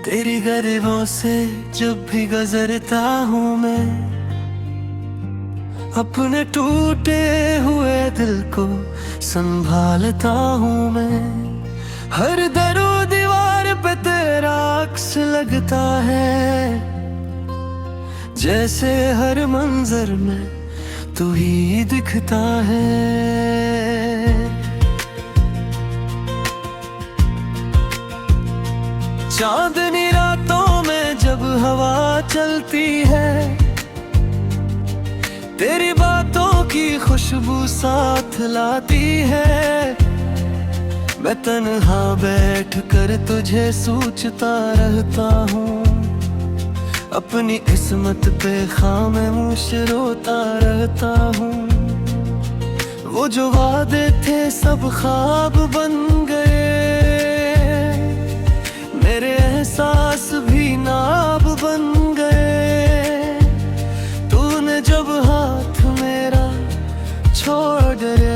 तेरी गरीबों से जब भी गुजरता हूँ मैं, अपने टूटे हुए दिल को संभालता हूँ मैं। हर दरो दीवार पे तेरा अक्स लगता है, जैसे हर मंजर में तू ही दिखता है। चांदनी रातों में जब हवा चलती है, तेरी बातों की खुशबू साथ लाती है। मैं तन्हा बैठ कर तुझे सोचता रहता हूँ, अपनी किस्मत पे खामोश रोता रहता हूँ। वो जो वादे थे सब ख्वाब बन गए, मेरे एहसास भी नाब बन गए। तूने जब हाथ मेरा छोड़ गए,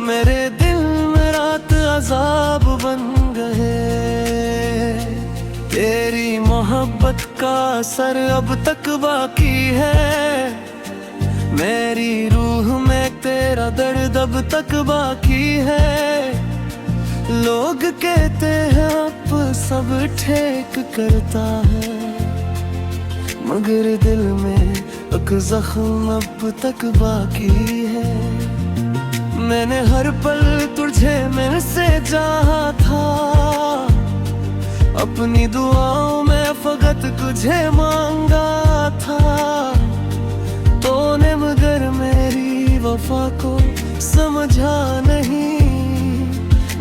मेरे दिल में रात अजाब बन गए। तेरी मोहब्बत का असर अब तक बाकी है, मेरी रूह में तेरा दर्द अब तक बाकी है। लोग कहते हैं अब सब ठीक करता है, मगर दिल में एक जख्म अब तक बाकी है। मैंने हर पल तुझे मेरे से चाहा था, अपनी दुआओं में फकत तुझे मांगा था। तूने मगर मेरी वफा को समझा नहीं,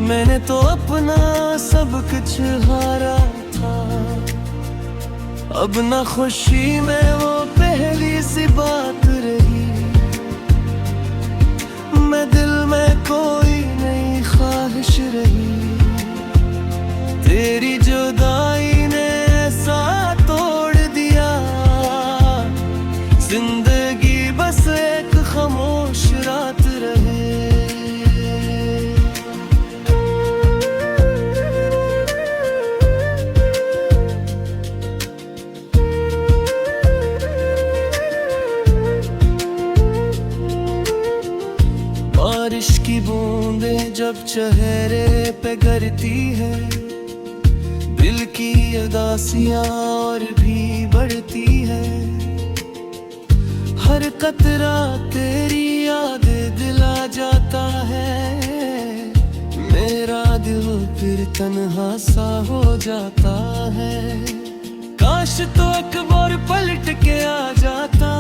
मैंने तो अपना सब कुछ हारा था। अब ना खुशी में वो पहली सी बात रही, मैं दिल में कोई नई ख्वाहिश रही। तेरी जुदाई ने ऐसा तोड़ दिया, जिंदगी बस एक खामोश रात रहे। बारिश की बूंदें जब चेहरे पे गिरती है, दिल की उदासियां और भी बढ़ती है। हर कतरा तेरी याद दिला जाता है, मेरा दिल फिर तन्हा सा हो जाता है। काश तो एक बार पलट के आ जाता,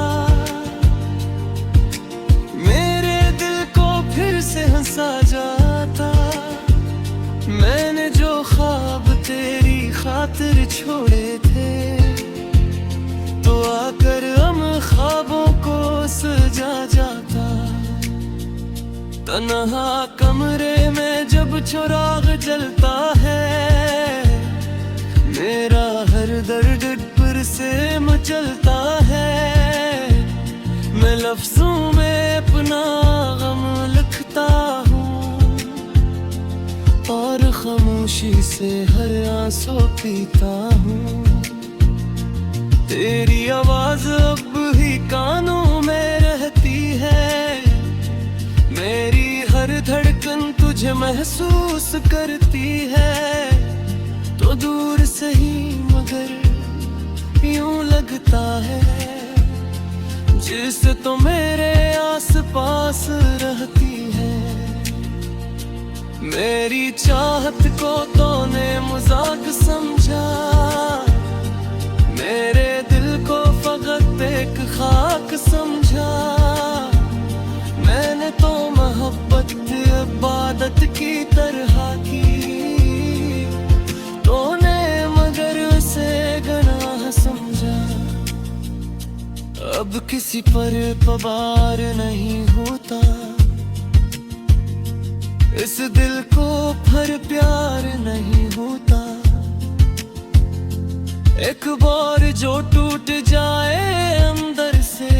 मेरे दिल को फिर से हंसा जाता। मैंने जो ख्वाब तेरी खातिर छोड़े थे, तो आकर हम ख्वाबों को सजा जाता। तन्हा कमरे में जब चिराग जलता है, मेरा हर दर्द पर से मचलता है। मैं लफ्जों में अपना गम लिखता हूँ, और खामोशी से हर आंसू पीता हूँ। तेरी आवाज अब ही कानों में रहती है, मेरी हर धड़कन तुझे महसूस करती है। तो दूर से ही मगर यूं लगता है, जिससे तो मेरे आस पास रहती है। मेरी चाहत को तूने मजाक समझा, मेरे दिल को फकत एक खाक समझा। मैंने तो मोहब्बत इबादत की तरह की, तूने मगर उसे गुनाह समझा। अब किसी पर पवार नहीं होता, इस दिल को फिर प्यार नहीं होता। एक बार जो टूट जाए अंदर से,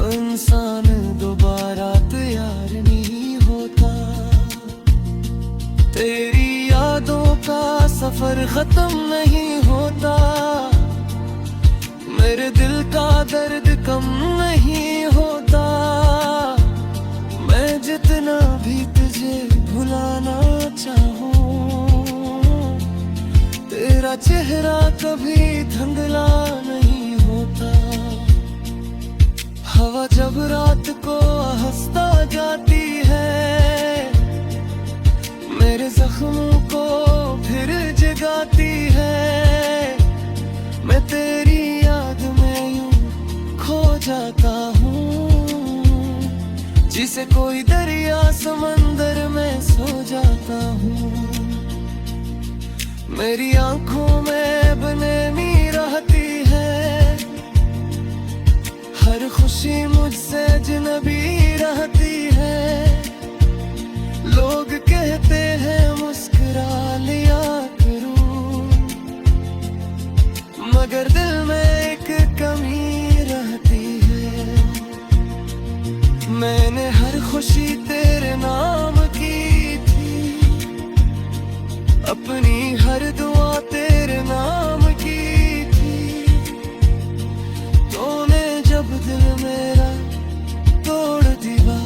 इंसान दोबारा तैयार नहीं होता। तेरी यादों सफर खत्म नहीं होता, मेरे दिल का दर्द कम नहीं होता। मैं जितना भी तुझे भुलाना चाहूं, तेरा चेहरा कभी धुंधला नहीं होता। हवा जब रात को हंसता जाती है, मेरे जख्मों को फिर जगाती है। मैं तेरी याद में यूं खो जाता हूँ, जिसे कोई दरिया समंदर में सो जाता हूँ। मेरी आंखों में बेनैमी रहती है, हर खुशी मुझसे अजनबी रहती है। लोग कहते हैं मुस्कुरा लिया करूं, मगर दिल में एक कमी रहती है। मैंने हर खुशी तेरे नाम की थी, अपनी हर दुआ तेरे नाम की थी। तूने जब दिल मेरा तोड़ दिया,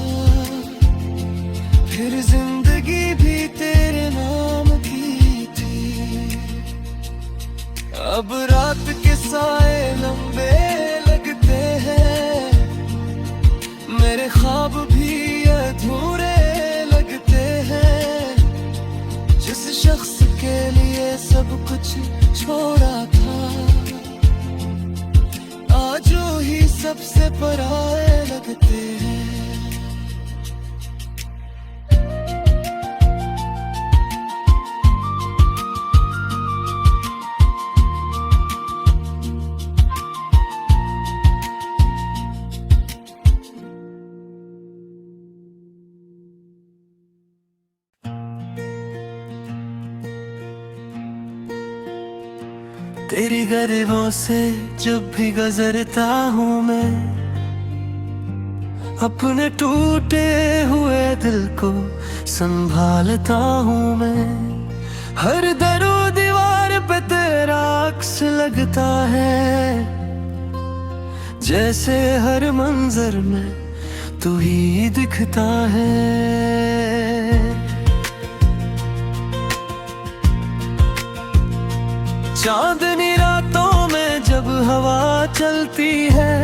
फिर जिंदगी भी तेरे नाम की थी। अब रात के साए लंबे लगते हैं, मेरे ख्वाब भी अधूरे लगते हैं। जिस शख्स के लिए सब कुछ छोड़ा था, आज ही सबसे पराए लगते हैं। तेरी गरीबों से जब भी गुजरता हूँ मैं, अपने टूटे हुए दिल को संभालता हूँ मैं। हर दरो दीवार पे तेरा अक्स लगता है, जैसे हर मंजर में तू ही दिखता है। चांदनी रातों में जब हवा चलती है,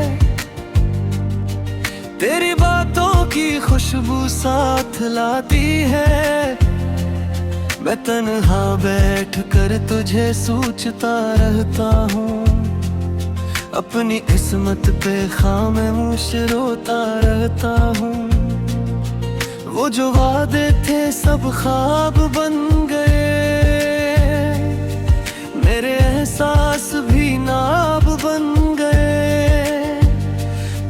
तेरी बातों की खुशबू साथ लाती है। मैं तन्हा बैठ कर तुझे सोचता रहता हूँ, अपनी किस्मत पे खामोश रोता रहता हूँ। वो जो वादे थे सब ख्वाब बन गए, मेरे एहसास भी नाब बन गए।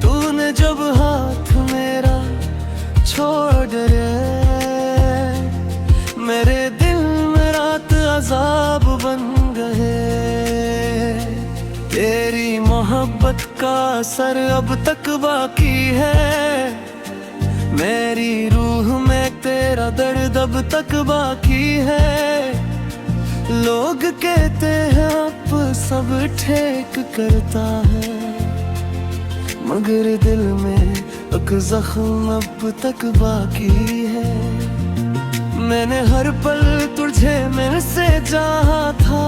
तूने जब हाथ मेरा छोड़ दिया, मेरे दिल में रात अजाब बन गए। तेरी मोहब्बत का असर अब तक बाकी है, मेरी रूह में तेरा दर्द अब तक बाकी है। लोग कहते हैं अब सब ठीक करता है, मगर दिल में एक जख्म अब तक बाकी है। मैंने हर पल तुझे मेरे से चाहा था,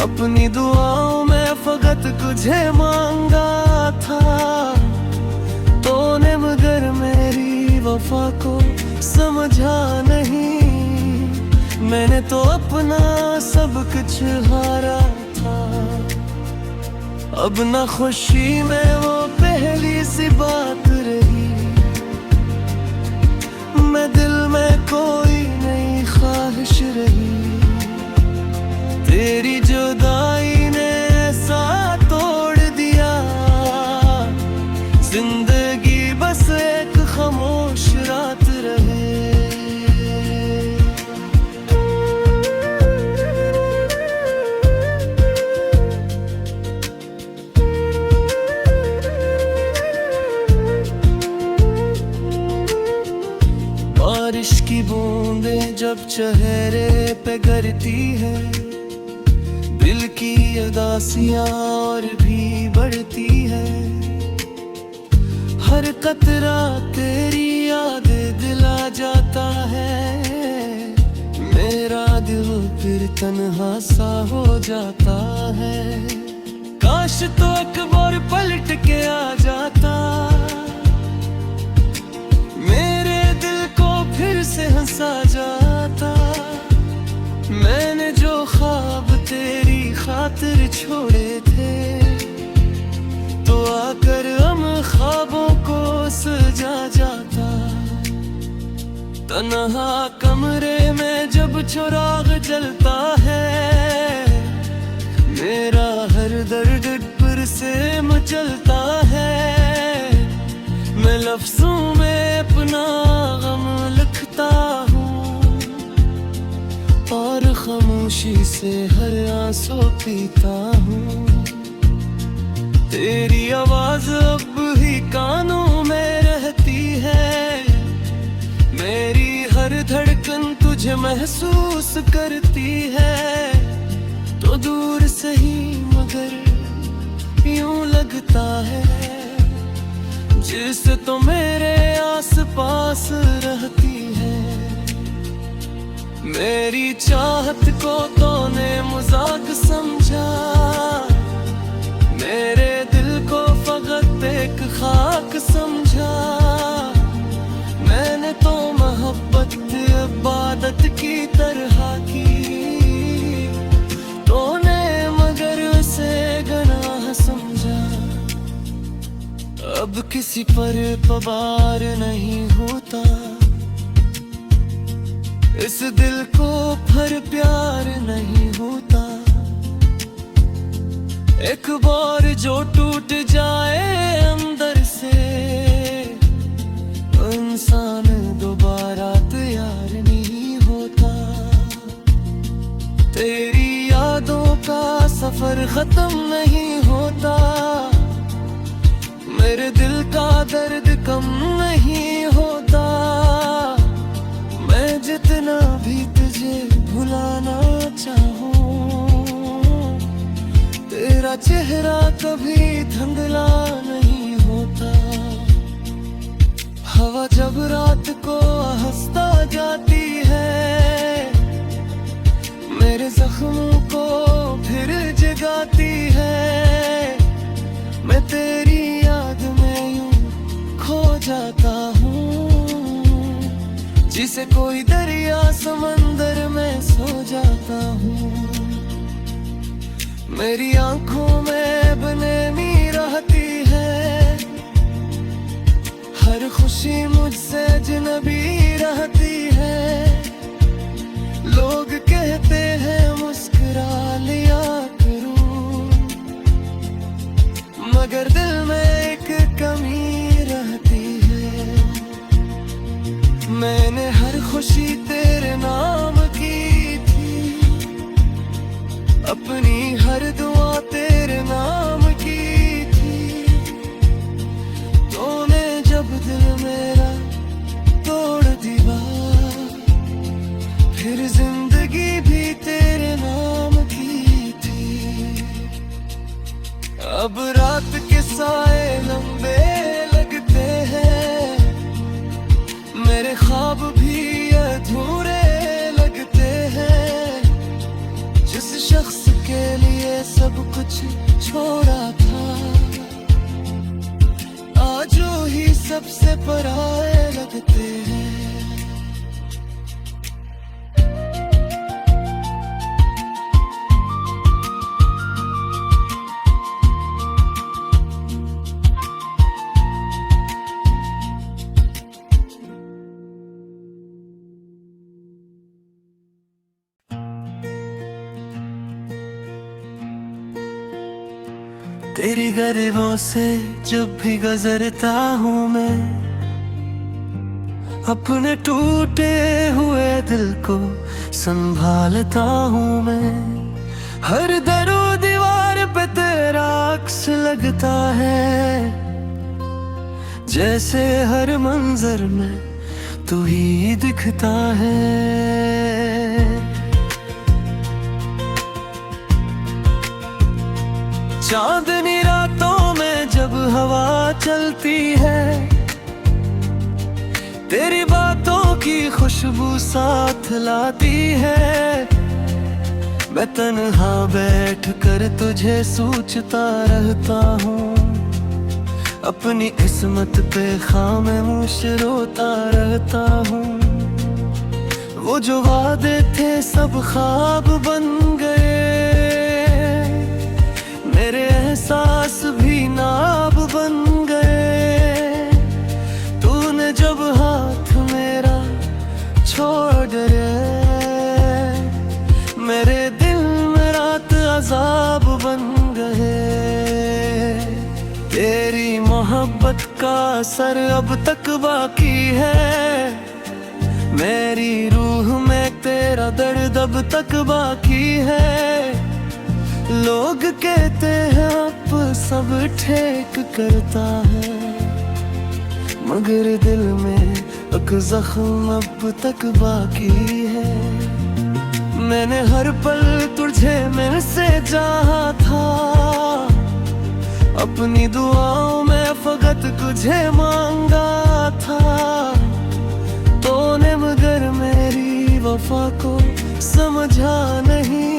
अपनी दुआओं में फकत तुझे मांगा था। तूने मगर मेरी वफा को समझा नहीं, मैंने तो अपना सब कुछ हारा था। अब ना खुशी में वो पहली सी बात रही, मैं दिल में कोई नई ख्वाहिश रही। तेरी जुदाई ने ऐसा तोड़ दिया, जिंदगी बस एक खामोश रात रहे। बारिश की बूंदें जब चेहरे पे गिरती है, दिल की उदासियां और भी बढ़ती है। हर कतरा तेरी याद दिला जाता है, मेरा दिल फिर तन्हा सा हो जाता है। काश तो एक बार पलट के आ जाता, मेरे दिल को फिर से हंसा जाता। मैंने जो ख्वाब तेरी खातिर छोड़े थे, तो आकर हम ख्वाबों को सजा जाता। तन्हा कमरे में जब चिराग जलता है, मेरा हर दर्द फिर से मचलता है। मैं लफ्जों में अपना गम लिखता हूँ, और खामोशी से हर आंसू पीता हूँ। तेरी आवाज अब ही कानों में रहती है, मेरी हर धड़कन तुझे महसूस करती है। तो दूर से ही मगर यूं लगता है, जिससे तो मेरे आस पास रहती है। मेरी चाहत को तूने मजाक समझा, मेरे दिल को फकत एक खाक समझा। मैंने तो मोहब्बत इबादत की तरह की, तूने मगर उसे गुनाह समझा। अब किसी पर पवार नहीं होता, इस दिल को फिर प्यार नहीं होता। एक बार जो टूट जाए अंदर से, इंसान दोबारा तैयार नहीं होता। तेरी यादों का सफर खत्म नहीं होता, मेरे दिल का दर्द कम नहीं होता। मैं जितना भी तुझे भुलाना चाहूं, तेरा चेहरा कभी धुंधला नहीं होता। हवा जब रात को हंसता जाती है, मेरे जख्मों को फिर जगाती है। मैं तेरी याद में यूं खो जाता हूँ, जिसे कोई दरिया समंदर में सो जाता हूँ। मेरी आंखों में बेनैमी रहती है, हर खुशी मुझसे अजनबी रहती है। लोग कहते हैं मुस्कुरा लिया करूं, मगर दिल में एक कमी रहती है। मैंने हर खुशी तेरे नाम की थी, अपनी हर दुआ तेरे नाम की थी। तूने जब दिल मेरा तोड़ दिया, फिर जिंदगी भी तेरे नाम की थी। अब रात के साए लंबे लगते हैं, मेरे ख्वाब भी अधूरे लगते हैं। जिस शख्स के लिए सब कुछ छोड़ा था, आज ही सबसे पराए लगते हैं। तेरी गरीबों से जब भी गुजरता हूँ मैं, अपने टूटे हुए दिल को संभालता हूँ मैं। हर दरो दीवार पे तेरा अक्स लगता है, जैसे हर मंजर में तू ही दिखता है। चांदनी रातों में जब हवा चलती है, तेरी बातों की खुशबू साथ लाती है। मैं तन्हा बैठ कर तुझे सोचता रहता हूँ, अपनी किस्मत पे खामोश रोता रहता हूँ। वो जो वादे थे सब ख्वाब बन गए, मेरे एहसास भी नाब बन गए। तूने जब हाथ मेरा छोड़ दिया, मेरे दिल में रात अजाब बन गए। तेरी मोहब्बत का असर अब तक बाकी है, मेरी रूह में तेरा दर्द अब तक बाकी है। लोग कहते हैं अब सब ठीक करता है, मगर दिल में एक जख्म अब तक बाकी है। मैंने हर पल तुझे मेरे से चाहा था, अपनी दुआओं में फकत तुझे मांगा था। तूने मगर मेरी वफा को समझा नहीं,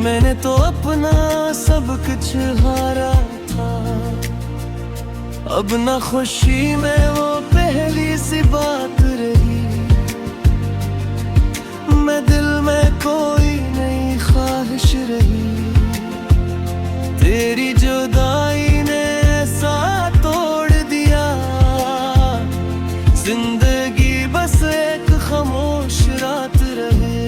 मैंने तो अपना सब कुछ हारा था। अब ना खुशी में वो पहली सी बात रही, मैं दिल में कोई नई ख्वाहिश रही। तेरी जुदाई ने ऐसा तोड़ दिया, जिंदगी बस एक खामोश रात रहे।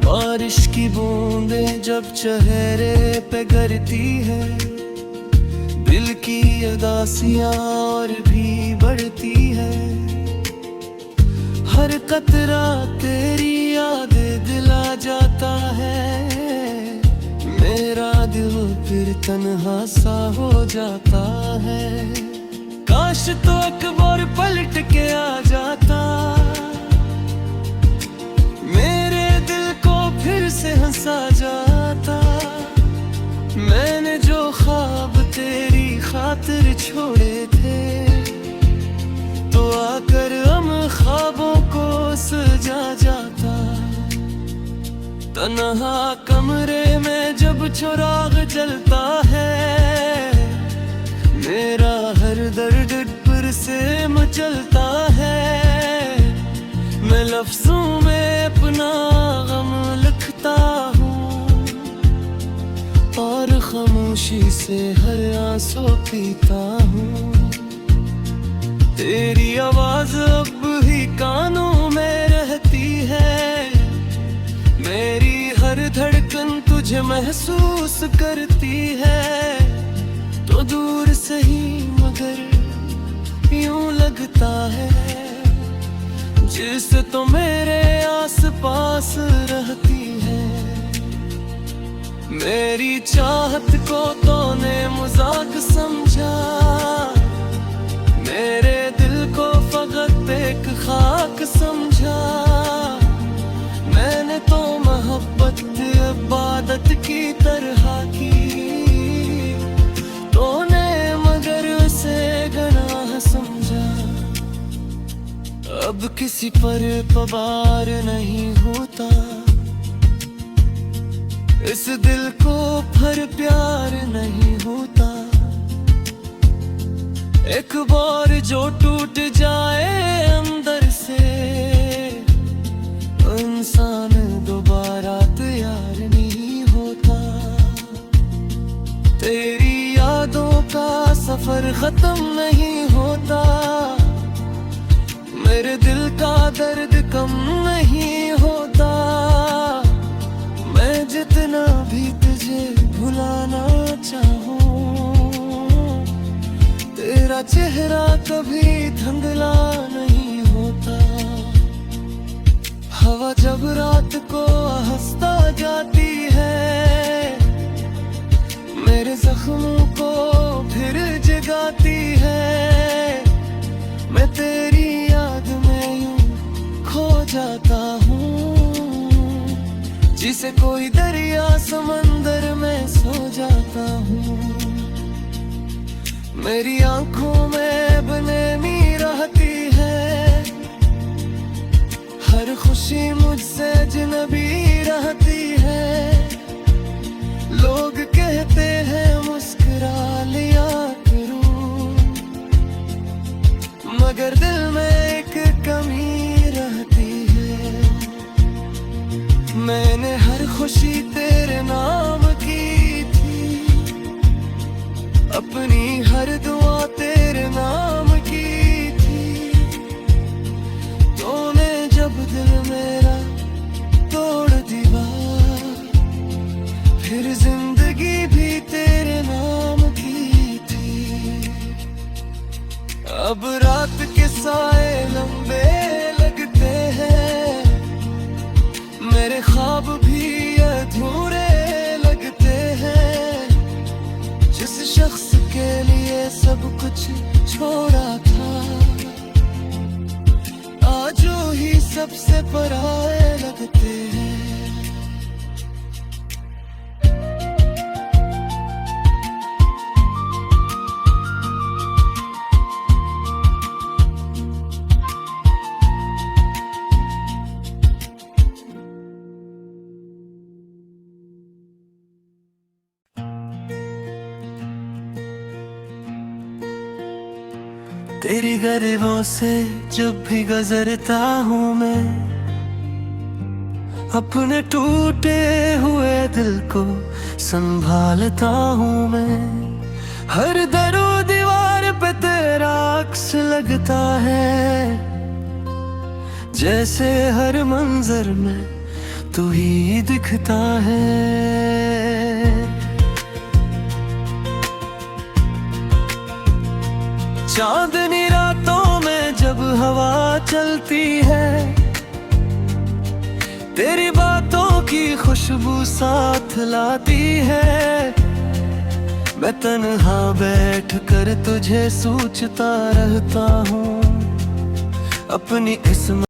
बारिश की बूंदें जब चेहरे पे गिरती है, दिल की उदासियां और भी बढ़ती है। हर कतरा तेरी याद दिला जाता है, मेरा दिल फिर तन्हा सा हो जाता है। काश तो अकबर पलट के आ जाता, मेरे दिल को फिर से हंसा जाता। मैंने जो ख्वाब तेरी खातिर छोड़े थे, तो आकर हम ख्वाबों को सजा जाता। तन्हा कमरे में जब चिराग जलता है, मेरा हर दर्द पर से मचलता है। मैं लफ्जों में अपना गम लिखता हूँ, और खामोशी से हर आंसू पीता हूँ। तेरी आवाज अब ही कानों में रहती है, मेरी हर धड़कन तुझे महसूस करती है। तो दूर से ही मगर यूं लगता है, जिससे तो मेरे आस पास रहती है। मेरी चाहत को तूने मजाक समझा, मेरे दिल को फकत एक खाक समझा। मैंने तो मोहब्बत इबादत की तरह की, तूने मगर उसे गुनाह समझा। अब किसी पर पवार नहीं होता, इस दिल को फिर प्यार नहीं होता। एक बार जो टूट जाए अंदर से, इंसान दोबारा तैयार नहीं होता। तेरी यादों का सफर खत्म नहीं होता, मेरे दिल का दर्द कम नहीं होता। मैं जितना भी तुझे भुलाना चाहूं, तेरा चेहरा कभी धुंधला नहीं होता। जाता हूँ, जिसे कोई दरिया समंदर में सो जाता हूँ। मेरी आंखों में बेनैमी रहती है, हर खुशी मुझसे अजनबी रहती है। लोग कहते हैं मुस्कुरा लिया करूं, मगर दिल में एक कमी रहती है। मैंने हर खुशी तेरे नाम की थी, अपनी हर दुआ तेरे नाम की थी। तूने जब दिल मेरा तोड़ दिया, फिर जिंदगी भी तेरे नाम की थी। अब रात के साए लंबे लगते हैं, मेरे ख्वाब भी अधूरे लगते हैं। जिस शख्स के लिए सब कुछ छोड़ा था, आज ही सबसे पराए लगते हैं। तेरी गरीबों से जब भी गुजरता हूँ मैं, अपने टूटे हुए दिल को संभालता हूँ मैं। हर दरो दीवार पे तेरा अक्स लगता है, जैसे हर मंजर में तू ही दिखता है। चांदनी रातों में जब हवा चलती है, तेरी बातों की खुशबू साथ लाती है। मैं तन्हा बैठ कर तुझे सोचता रहता हूँ, अपनी किस्मत